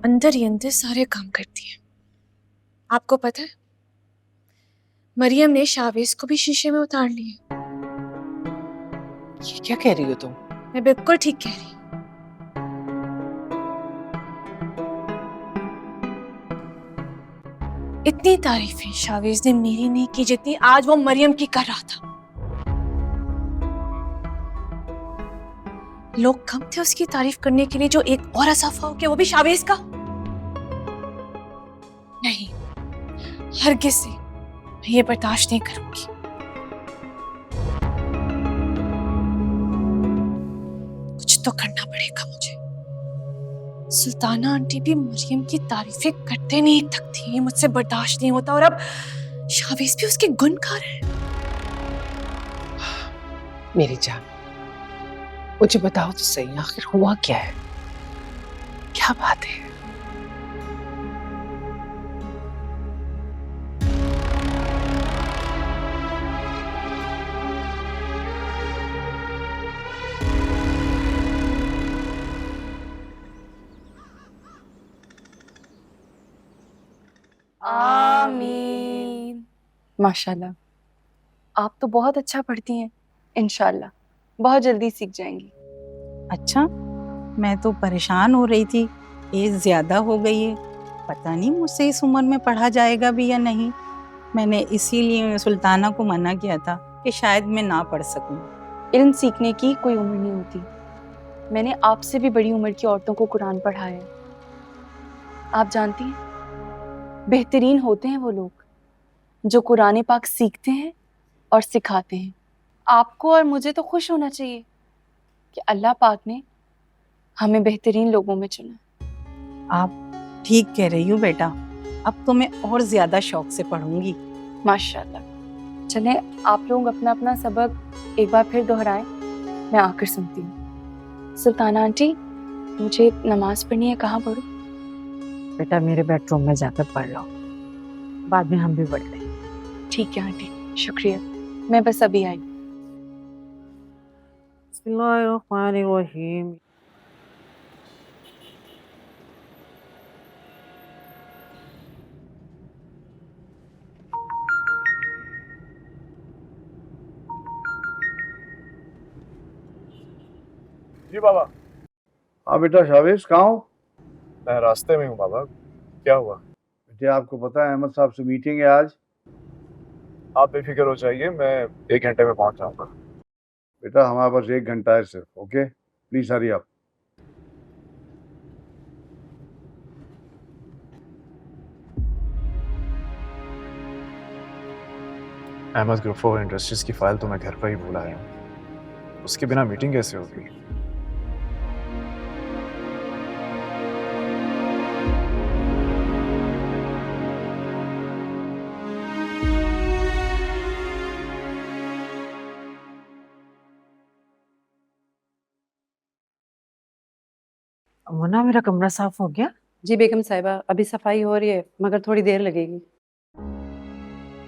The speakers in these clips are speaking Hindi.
अंदर ही अंदर सारे काम करती है। आपको पता है, मरियम ने शावेज को भी शीशे में उतार लिया। ये क्या कह रही हो तुम? मैं बिल्कुल ठीक कह रही हूँ। इतनी तारीफें शावेज ने मेरी नहीं की जितनी आज वो मरियम की कर रहा था। लोग कम थे उसकी तारीफ करने के लिए जो एक और असफा हो गया, वो भी शावेज का। नहीं, हरगिज़ से मैं ये बर्दाश्त नहीं करूंगी। कुछ तो करना पड़ेगा मुझे। सुल्ताना आंटी भी मरियम की तारीफें करते नहीं थकती, मुझसे बर्दाश्त नहीं होता, और अब शावेज भी उसके गुण गा रहे हैं। मेरी जान, मुझे बताओ तो सही, आखिर हुआ क्या है? क्या बात है? आमीन। माशाल्लाह, आप तो बहुत अच्छा पढ़ती हैं। इंशाल्लाह बहुत जल्दी सीख जाएंगी। अच्छा, मैं तो परेशान हो रही थी, एज ज्यादा हो गई है, पता नहीं मुझसे इस उम्र में पढ़ा जाएगा भी या नहीं। मैंने इसीलिए सुल्ताना को मना किया था कि शायद मैं ना पढ़ सकूं। इल्म सीखने की कोई उम्र नहीं होती। मैंने आपसे भी बड़ी उम्र की औरतों को कुरान पढ़ाया है। आप जानती हैं, बेहतरीन होते हैं वो लोग जो कुरान पाक सीखते हैं और सिखाते हैं। आपको और मुझे तो खुश होना चाहिए कि अल्लाह पाक ने हमें बेहतरीन लोगों में चुना। आप ठीक कह रही हो बेटा, अब तो मैं और ज्यादा शौक से पढ़ूंगी। माशाल्लाह। चलें, आप लोग अपना अपना सबक एक बार फिर दोहराएं, मैं आकर सुनती हूँ। सुल्ताना आंटी, मुझे नमाज पढ़नी है, कहाँ पढ़ूं? बेटा मेरे बेडरूम में जाकर पढ़ लो, बाद में हम भी पढ़ लेंगे। ठीक है आंटी, शुक्रिया, मैं बस अभी आई। बिस्मिल्लाहिर्रहमानिर्रहीम। जी बाबा। हाँ बेटा शावेज, कहाँ हो? मैं रास्ते में हूँ बाबा। क्या हुआ? बेटे आपको पता है अहमद साहब से मीटिंग है आज। आप बेफिक्र हो जाइए, मैं 1 घंटे में पहुंच जाऊंगा। बेटा हमारे पास 1 घंटा है सिर्फ, okay please hurry up. Ahmad group of industries की फाइल तो मैं घर पर ही भूल आया हूँ, उसके बिना मीटिंग कैसे होगी? मुन्ना, मेरा कमरा साफ हो गया? जी बेगम साहिबा, अभी सफाई हो रही है मगर थोड़ी देर लगेगी।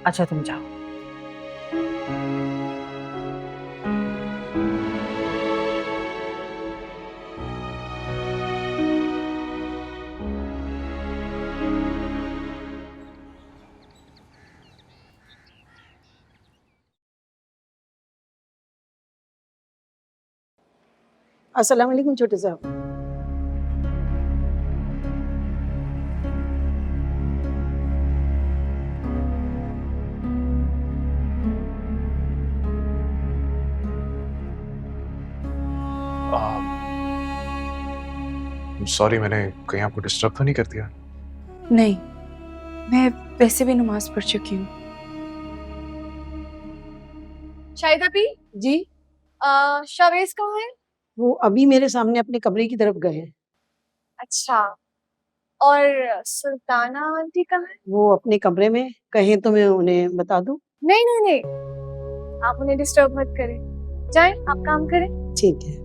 अच्छा तुम जाओ। अस्सलाम वालेकुम छोटे साहब। सॉरी, मैंने कहीं आपको डिस्टर्ब तो नहीं कर दिया? नहीं, मैं वैसे भी नमाज पढ़ चुकी हूँ। शाहिदा भी, जी, शावेज कहाँ है? वो अभी मेरे सामने अपने कमरे की तरफ गए हैं। अच्छा, और सुल्ताना आंटी कहाँ है? वो अपने कमरे में, कहें तो मैं उन्हें बता दूं? नहीं नहीं नहीं, आप उन्हें डिस्टर्ब मत करें, जाएं आप काम करें। ठीक है।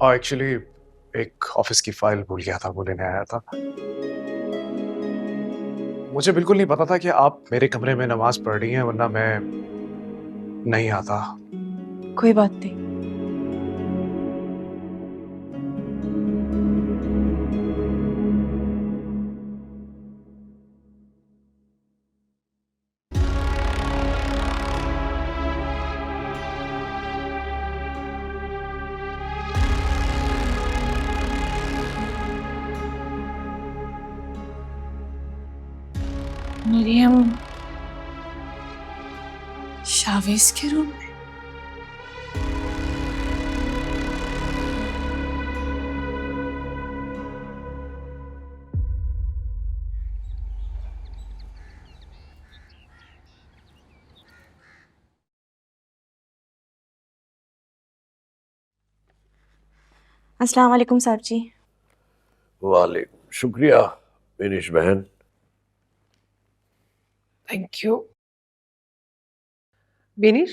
और एक्चुअली एक ऑफिस की फाइल भूल गया था, वो लेने आया था। मुझे बिल्कुल नहीं पता था कि आप मेरे कमरे में नमाज पढ़ रही हैं, वरना मैं नहीं आता। कोई बात नहीं। मरियम शावेज के रूम में? अस्सलाम वालेकुम साहब जी। वालेकुम शुक्रिया बेनिश बहन। Thank you. बेनिश,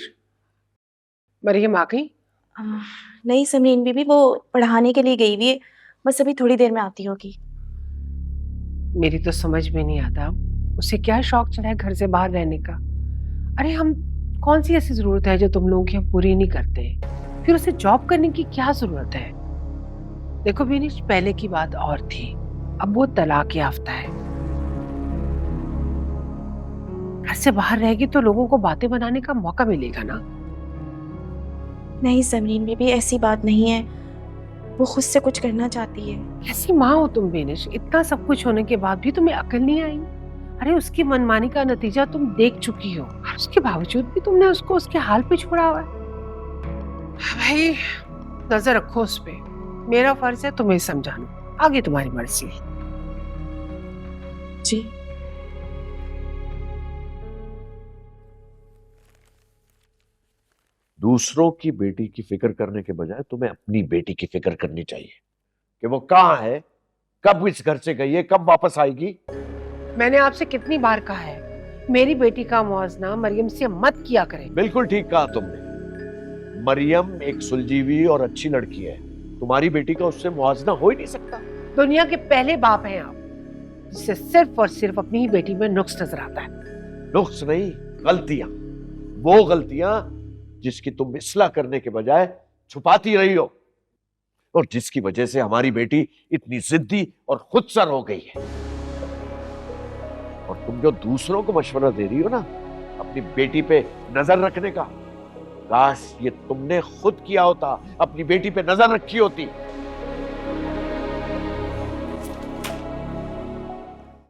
मरियम आ गई? नहीं समरीन बीबी, वो पढ़ाने के लिए गई हुई है, बस अभी थोड़ी देर में आती होगी। मेरी तो समझ में नहीं आता उसे क्या शौक चढ़ा है घर से बाहर रहने का। अरे हम कौन सी ऐसी जरूरत है जो तुम लोगों की हम पूरी नहीं करते? फिर उसे जॉब करने की क्या जरूरत है? देखो बेनिश, पहले की बात और थी, अब वो तलाक याफ्ता है। घर से बाहर रहेगी तो लोगों को बातें बनाने का मौका मिलेगा ना। नहीं समरीन बीबी, ऐसी बात नहीं है, वो खुद से कुछ करना चाहती है। ऐसी माँ हो तुम बेनिश, इतना सब कुछ होने के बाद भी तुम्हें अकल नहीं आई? अरे उसकी मनमानी का नतीजा तुम देख चुकी हो, और उसके बावजूद भी तुमने उसको उसके हाल पे छोड़ा हुआ है। भाई नजर रखो उस पे, मेरा फर्ज है तुम्हें समझाना, आगे तुम्हारी मर्जी। जी। दूसरों की बेटी की फिक्र करने के बजाय तुम्हें अपनी बेटी की फिक्र करनी चाहिए कि वो कहाँ है, कब इस घर से गई है, कब वापस आएगी। मैंने आपसे कितनी बार कहा है, मेरी बेटी का मुआवजा मरियम से मत किया करें। बिल्कुल ठीक कहा तुमने। मरियम एक सुलझी हुई और अच्छी लड़की है, तुम्हारी बेटी का उससे मुआवजा हो ही नहीं सकता। दुनिया के पहले बाप हैं आप, जिससे सिर्फ और सिर्फ अपनी ही बेटी में नुक्स नजर आता है। नुक्स नहीं, गलतियां। वो गलतियां जिसकी तुम इस्लाह करने के बजाय छुपाती रही हो, और जिसकी वजह से हमारी बेटी इतनी जिद्दी और खुदसर हो गई है। और तुम जो दूसरों को मशवरा दे रही हो ना अपनी बेटी पे नजर रखने का, काश ये तुमने खुद किया होता, अपनी बेटी पे नजर रखी होती